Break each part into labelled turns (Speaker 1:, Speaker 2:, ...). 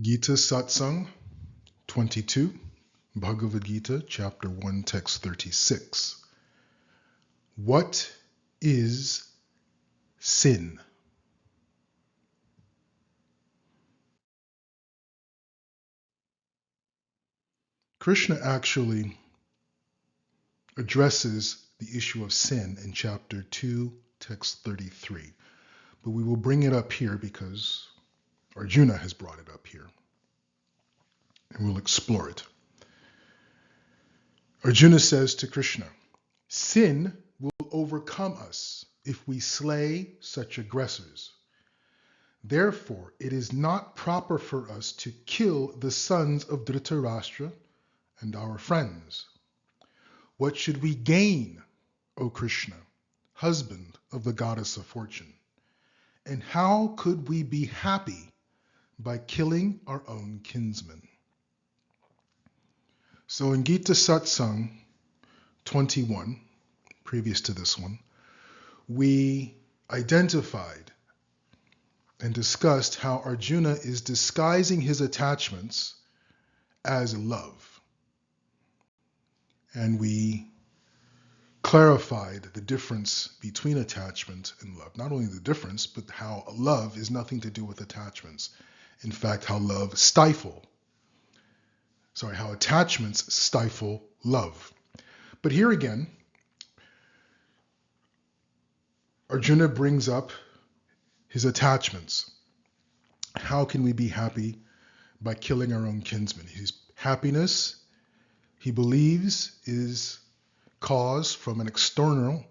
Speaker 1: Gita Satsang 22, Bhagavad Gita, chapter 1, text 36. What is sin? Krishna actually addresses the issue of sin in chapter 2, text 33. But we will bring it up here because Arjuna has brought it up here. And we'll explore it. Arjuna says to Krishna, sin will overcome us if we slay such aggressors. Therefore, it is not proper for us to kill the sons of Dhritarashtra and our friends. What should we gain, O Krishna, husband of the goddess of fortune? And how could we be happy by killing our own kinsmen? So in Gita Satsang 21, previous to this one, we identified and discussed how Arjuna is disguising his attachments as love. And we clarified the difference between attachment and love. Not only the difference, but how love is nothing to do with attachments. In fact, how attachments stifle love. But here again, Arjuna brings up his attachments. How can we be happy by killing our own kinsmen? His happiness, he believes, is caused from an external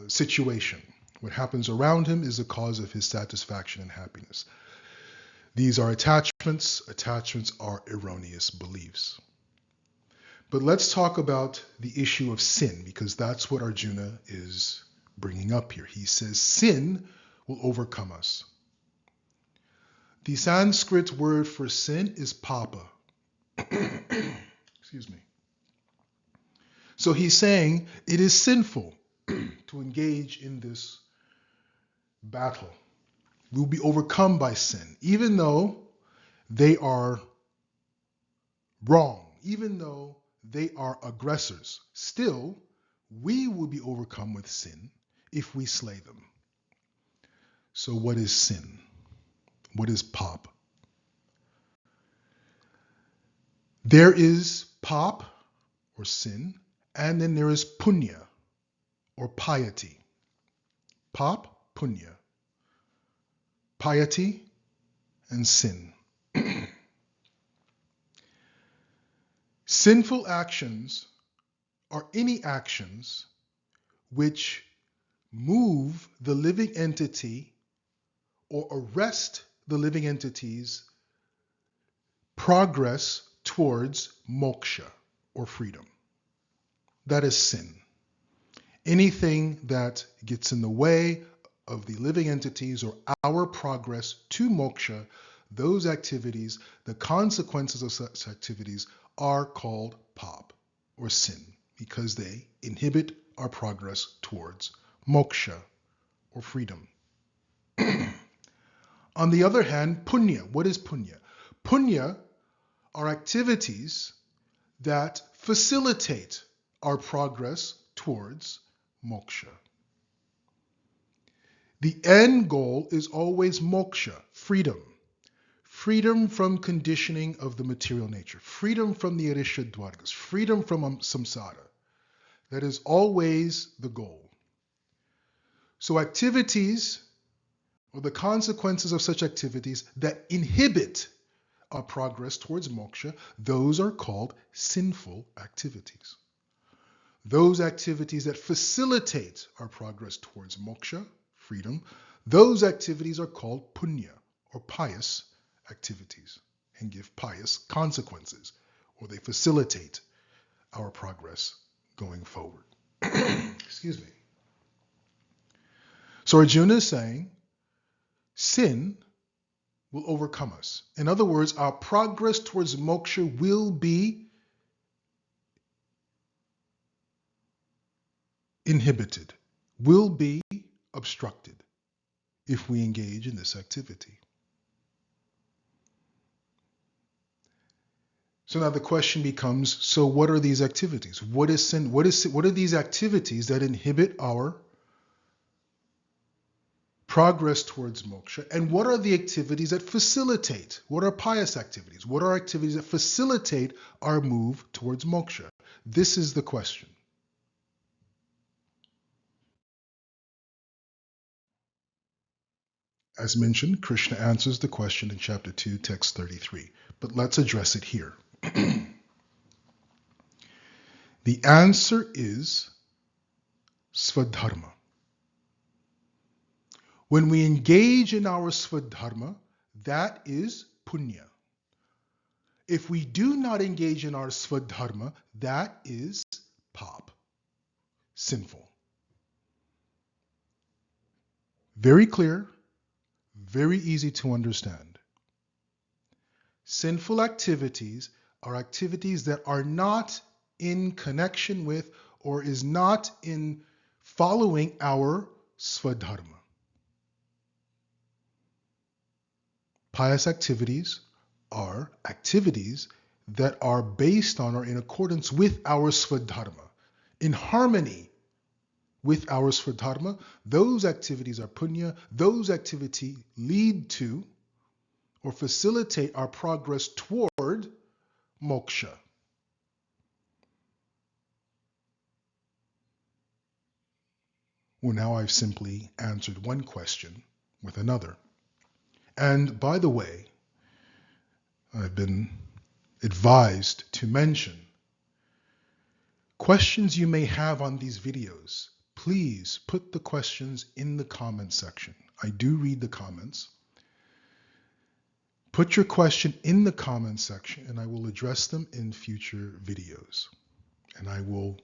Speaker 1: situation. What happens around him is the cause of his satisfaction and happiness. These are attachments. Attachments are erroneous beliefs. But let's talk about the issue of sin, because that's what Arjuna is bringing up here. He says sin will overcome us. The Sanskrit word for sin is papa. Excuse me. So he's saying it is sinful to engage in this battle. We'll be overcome by sin, even though they are wrong, even though they are aggressors. Still, we will be overcome with sin if we slay them. So what is sin? What is pop? There is pop, or sin, and then there is punya, or piety. Pop, punya. Piety and sin. Sinful actions are any actions which move the living entity or arrest the living entity's progress towards moksha or freedom. That is sin. Anything that gets in the way of the living entities or our progress to moksha, those activities, the consequences of such activities are called pop or sin because they inhibit our progress towards moksha or freedom. On the other hand, punya. What is punya? Punya are activities that facilitate our progress towards moksha. The end goal is always moksha, freedom. Freedom from conditioning of the material nature. Freedom from the Arisha Dwargas. Freedom from samsara. That is always the goal. So activities, or the consequences of such activities that inhibit our progress towards moksha, those are called sinful activities. Those activities that facilitate our progress towards moksha, freedom, those activities are called punya, or pious activities, and give pious consequences, or they facilitate our progress going forward. Excuse me. So Arjuna is saying sin will overcome us. In other words, our progress towards moksha will be inhibited, will be obstructed if we engage in this activity. So now the question becomes, so what are these activities? What is sin? What are these activities that inhibit our progress towards moksha? And what are the activities that facilitate? What are pious activities? What are activities that facilitate our move towards moksha? This is the question. As mentioned, Krishna answers the question in chapter 2, text 33. But let's address it here. The answer is Svadharma. When we engage in our Svadharma, that is punya. If we do not engage in our Svadharma, that is pap, sinful. Very clear, very easy to understand. Sinful activities are activities that are not in connection with or is not in following our Svadharma. Pious activities are activities that are based on or in accordance with our Svadharma, in harmony with our Svadharma. Those activities are punya. Those activities lead to or facilitate our progress toward moksha. Well, now I've simply answered one question with another. And by the way, I've been advised to mention questions you may have on these videos. Please put the questions in the comments section. I do read the comments. Put your question in the comments section and I will address them in future videos. And I will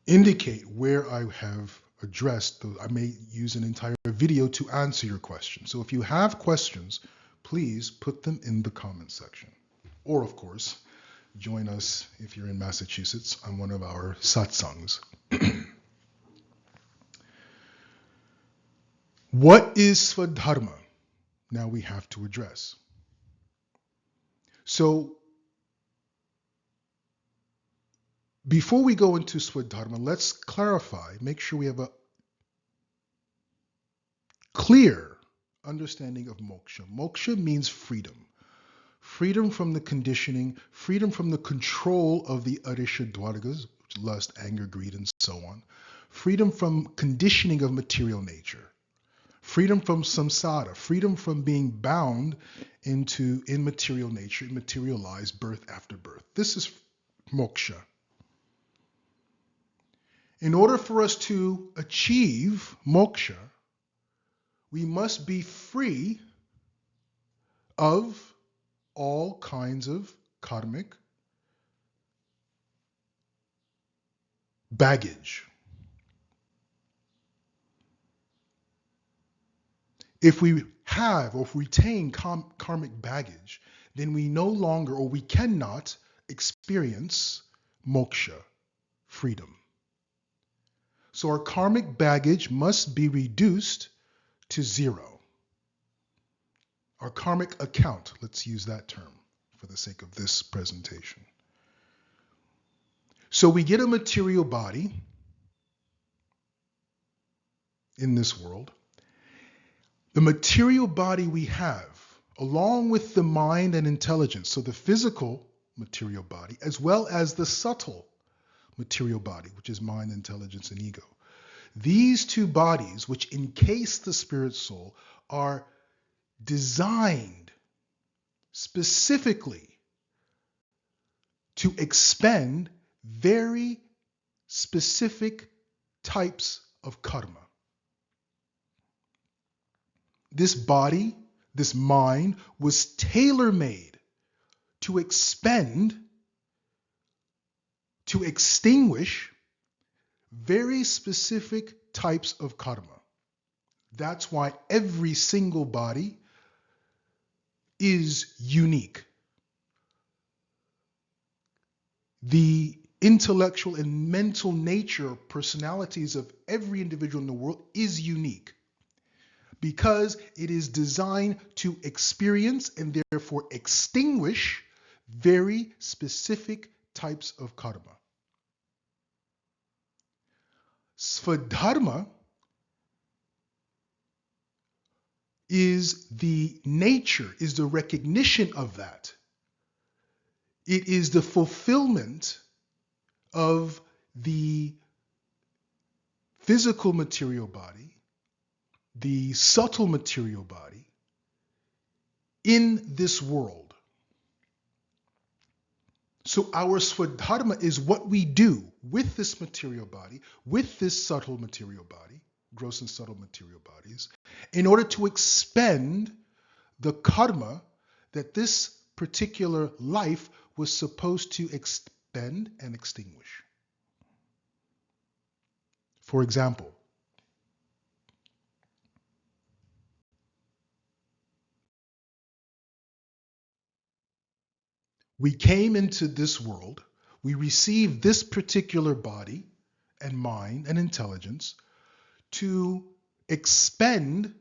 Speaker 1: indicate where I have addressed those. I may use an entire video to answer your question. So if you have questions, please put them in the comments section. Or of course, join us if you're in Massachusetts on one of our satsangs. What is Svadharma? Now we have to address. So before we go into Svadharma, let's clarify, make sure we have a clear understanding of moksha. Moksha means freedom. Freedom from the conditioning, freedom from the control of the arishadvargas, lust, anger, greed, and so on. Freedom from conditioning of material nature. Freedom from samsara, freedom from being bound into immaterial nature, materialized birth after birth. This is moksha. In order for us to achieve moksha, we must be free of all kinds of karmic baggage. If we have or if we retain karmic baggage, then we no longer or we cannot experience moksha, freedom. So our karmic baggage must be reduced to zero. Our karmic account, let's use that term for the sake of this presentation. So we get a material body in this world. The material body we have, along with the mind and intelligence, so the physical material body, as well as the subtle material body, which is mind, intelligence, and ego. These two bodies, which encase the spirit soul, are designed specifically to expend very specific types of karma. This body, this mind, was tailor-made to expend, to extinguish very specific types of karma. That's why every single body is unique. The intellectual and mental nature, personalities of every individual in the world is unique. because it is designed to experience and therefore extinguish very specific types of karma. Svadharma is the nature, is the recognition of that. It is the fulfillment of the physical material body, the subtle material body in this world. So our Svadharma is what we do with this material body, with this subtle material body, gross and subtle material bodies, in order to expend the karma that this particular life was supposed to expend and extinguish. For example, we came into this world, we received this particular body and mind and intelligence to expend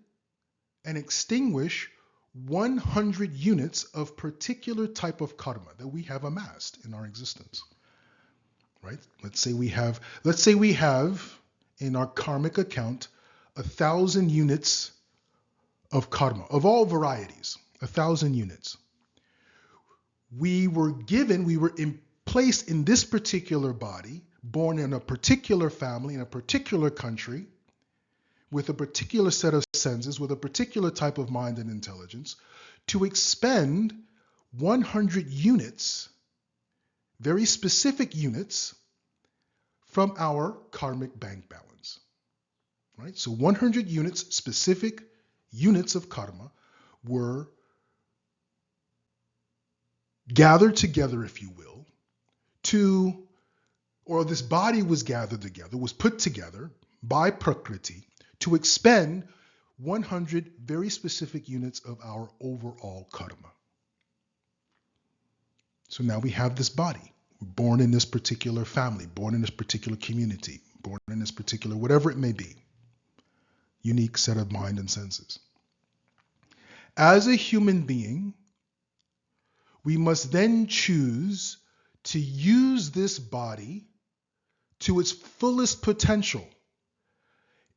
Speaker 1: and extinguish 100 units of particular type of karma that we have amassed in our existence. Right? Let's say we have in our karmic account 1,000 units of karma of all varieties, 1,000 units. We were placed in this particular body, born in a particular family, in a particular country, with a particular set of senses, with a particular type of mind and intelligence, to expend 100 units, very specific units, from our karmic bank balance. Right? So 100 units, specific units of karma, were gathered together, if you will, or this body was gathered together, was put together by Prakriti to expend 100 very specific units of our overall karma. So now we have this body, born in this particular family, born in this particular community, born in this particular, whatever it may be, unique set of mind and senses. As a human being, we must then choose to use this body to its fullest potential.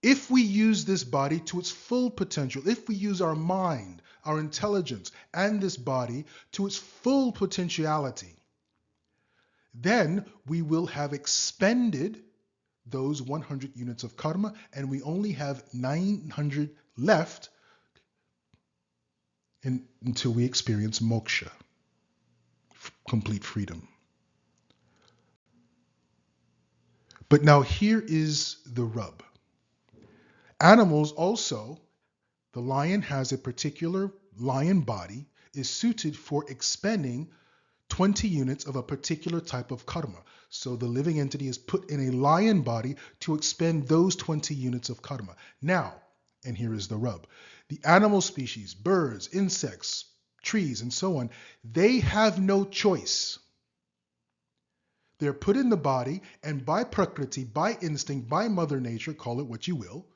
Speaker 1: If we use this body to its full potential, if we use our mind, our intelligence, and this body to its full potentiality, then we will have expended those 100 units of karma, and we only have 900 left until we experience moksha, complete freedom. But now here is the rub. Animals also, the lion has a particular lion body, is suited for expending 20 units of a particular type of karma. So the living entity is put in a lion body to expend those 20 units of karma. Now, and here is the rub, the animal species, birds, insects, trees, and so on, they have no choice. They're put in the body, and by Prakriti, by instinct, by Mother Nature, call it what you will,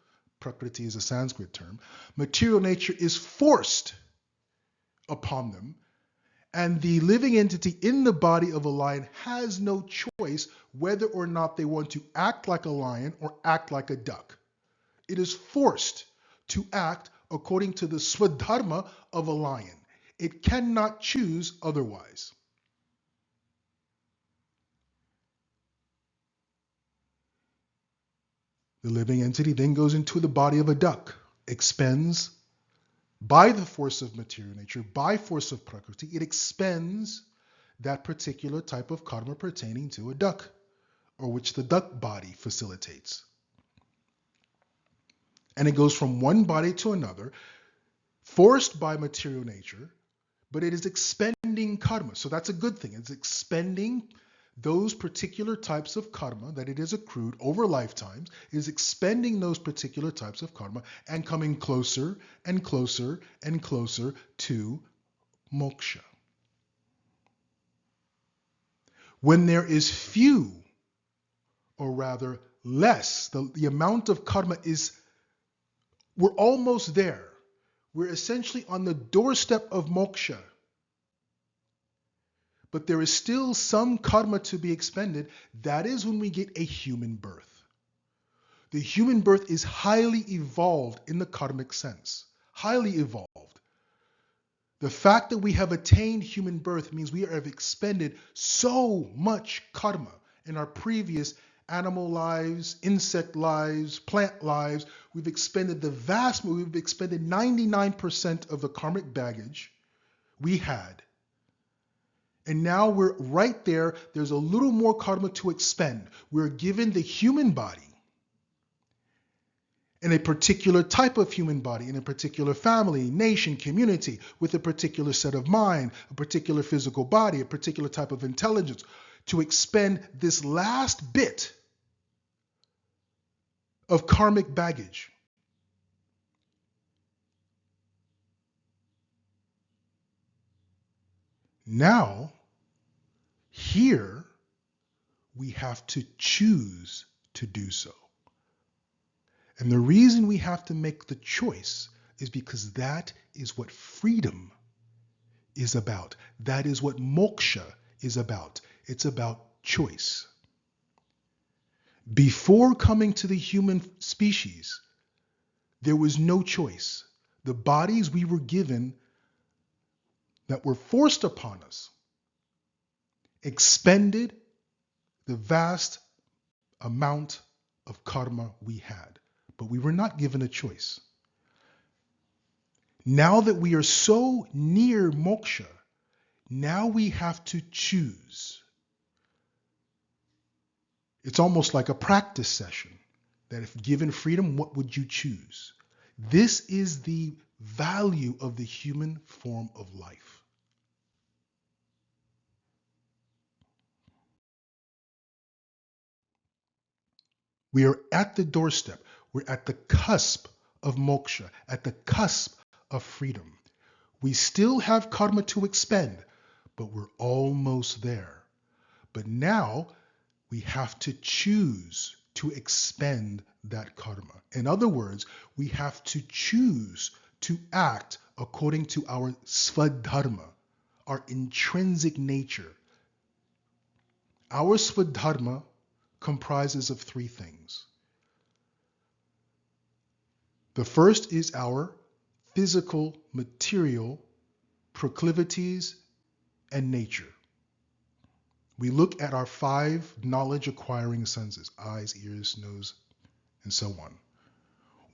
Speaker 1: Prakriti is a Sanskrit term, material nature is forced upon them, and the living entity in the body of a lion has no choice whether or not they want to act like a lion or act like a duck. It is forced to act according to the Svadharma of a lion. It cannot choose otherwise. The living entity then goes into the body of a duck, expends by the force of material nature, by force of Prakriti, it expends that particular type of karma pertaining to a duck, or which the duck body facilitates. And it goes from one body to another, forced by material nature, but it is expending karma. So that's a good thing. It's expending those particular types of karma that it has accrued over lifetimes, is expending those particular types of karma and coming closer and closer and closer to moksha. When there is few, or rather less, the amount of karma is We're almost there. We're essentially on the doorstep of moksha. But there is still some karma to be expended. That is when we get a human birth. The human birth is highly evolved in the karmic sense. Highly evolved. The fact that we have attained human birth means we have expended so much karma in our previous animal lives, insect lives, plant lives. We've expended 99% of the karmic baggage we had. And now we're right there. There's a little more karma to expend. We're given the human body, in a particular type of human body, in a particular family, nation, community, with a particular set of mind, a particular physical body, a particular type of intelligence, to expend this last bit of karmic baggage. Now, here, we have to choose to do so. And the reason we have to make the choice is because that is what freedom is about. That is what moksha is about. It's about choice. Before coming to the human species, there was no choice. The bodies we were given that were forced upon us expended the vast amount of karma we had. But we were not given a choice. Now that we are so near moksha, now we have to choose. It's almost like a practice session, that if given freedom, what would you choose? This is the value of the human form of life. We are at the doorstep. We're at the cusp of moksha, at the cusp of freedom. We still have karma to expend, but we're almost there. But now we have to choose to expend that karma. In other words, we have to choose to act according to our Svadharma, our intrinsic nature. Our Svadharma comprises of three things. The first is our physical, material proclivities and nature. We look at our 5 knowledge acquiring senses, eyes, ears, nose, and so on.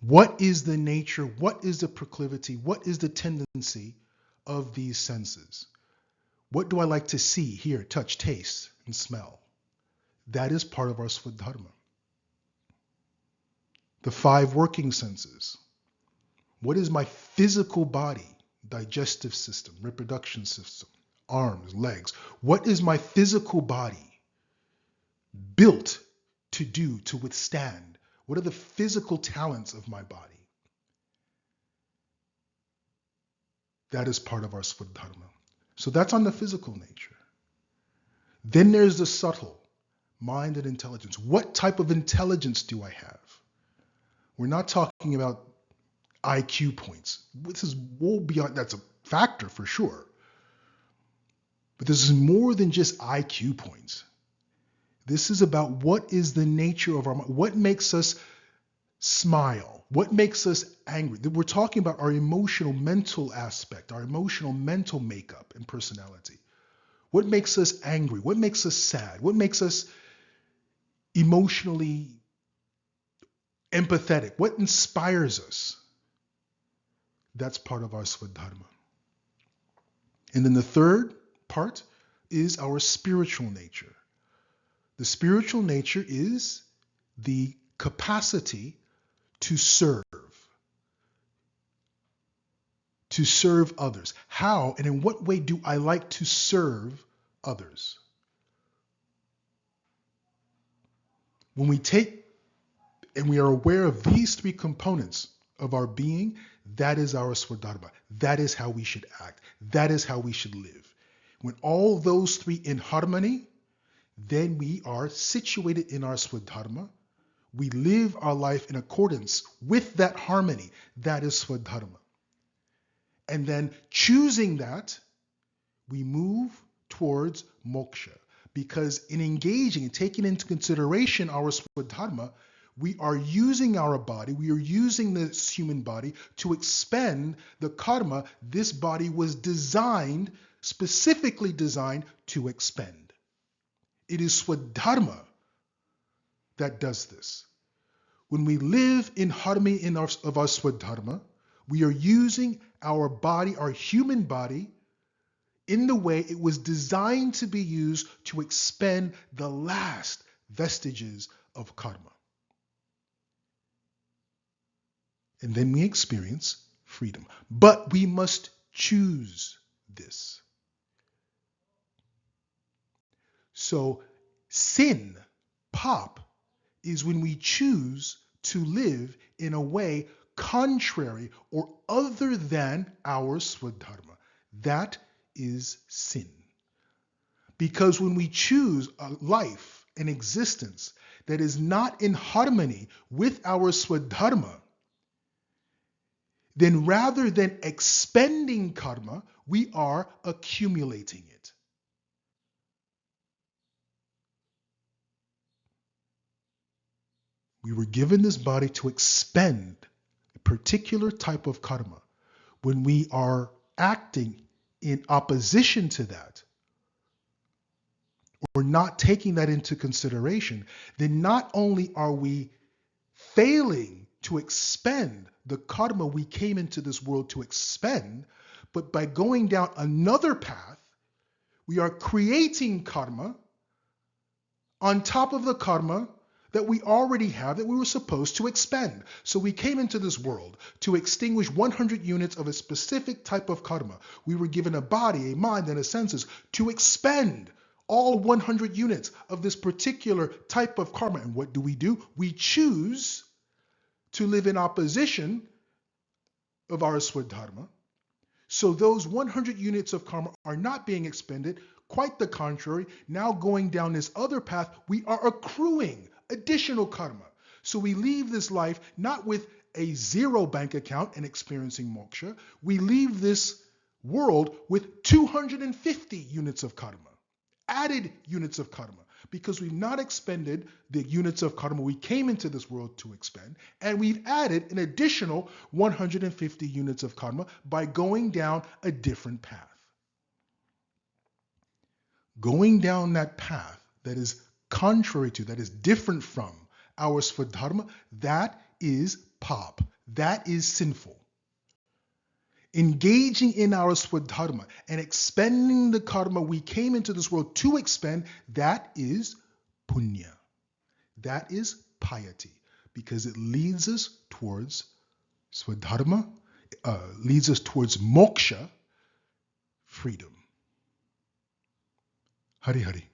Speaker 1: What is the nature? What is the proclivity? What is the tendency of these senses? What do I like to see, hear, touch, taste, and smell? That is part of our Svadharma. The 5 working senses. What is my physical body, digestive system, reproduction system, arms, legs? What is my physical body built to do, to withstand? What are the physical talents of my body? That is part of our Svadharma. So that's on the physical nature. Then there's the subtle, mind and intelligence. What type of intelligence do I have? We're not talking about IQ points. This is well beyond, that's a factor for sure. But this is more than just IQ points. This is about what is the nature of our mind. What makes us smile? What makes us angry? We're talking about our emotional mental aspect, our emotional mental makeup and personality. What makes us angry? What makes us sad? What makes us emotionally empathetic? What inspires us? That's part of our Svadharma. And then the third part is our spiritual nature. The spiritual nature is the capacity to serve others. How and in what way do I like to serve others? When we take and we are aware of these 3 components of our being, that is our Svadharma. That is how we should act. That is how we should live. When all those 3 in harmony, then we are situated in our Svadharma. We live our life in accordance with that harmony. That is Svadharma. And then choosing that, we move towards moksha. Because in engaging and taking into consideration our Svadharma, we are using our body, we are using this human body to expend the karma this body was designed, specifically designed to expend. It is Svadharma that does this. When we live in harmony of our Svadharma, we are using our body, our human body, in the way it was designed to be used to expend the last vestiges of karma. And then we experience freedom. But we must choose this. So sin, pop, is when we choose to live in a way contrary or other than our Svadharma. That is sin. Because when we choose a life, an existence that is not in harmony with our Svadharma, then rather than expending karma, we are accumulating it. We were given this body to expend a particular type of karma. When we are acting in opposition to that, or not taking that into consideration, then not only are we failing to expend the karma we came into this world to expend, but by going down another path, we are creating karma on top of the karma that we already have that we were supposed to expend. So we came into this world to extinguish 100 units of a specific type of karma. We were given a body, a mind, and a senses to expend all 100 units of this particular type of karma. And what do? We choose to live in opposition of our Svadharma. So those 100 units of karma are not being expended. Quite the contrary. Now going down this other path, we are accruing additional karma. So we leave this life not with a zero bank account and experiencing moksha. We leave this world with 250 units of karma, added units of karma, because we've not expended the units of karma we came into this world to expend, and we've added an additional 150 units of karma by going down a different path. Going down that path that is contrary to, that is different from our Svadharma, that is pop. That is sinful. Engaging in our Svadharma and expending the karma we came into this world to expend, that is punya. That is piety, because it leads us towards Svadharma, leads us towards moksha, freedom. Hari Hari.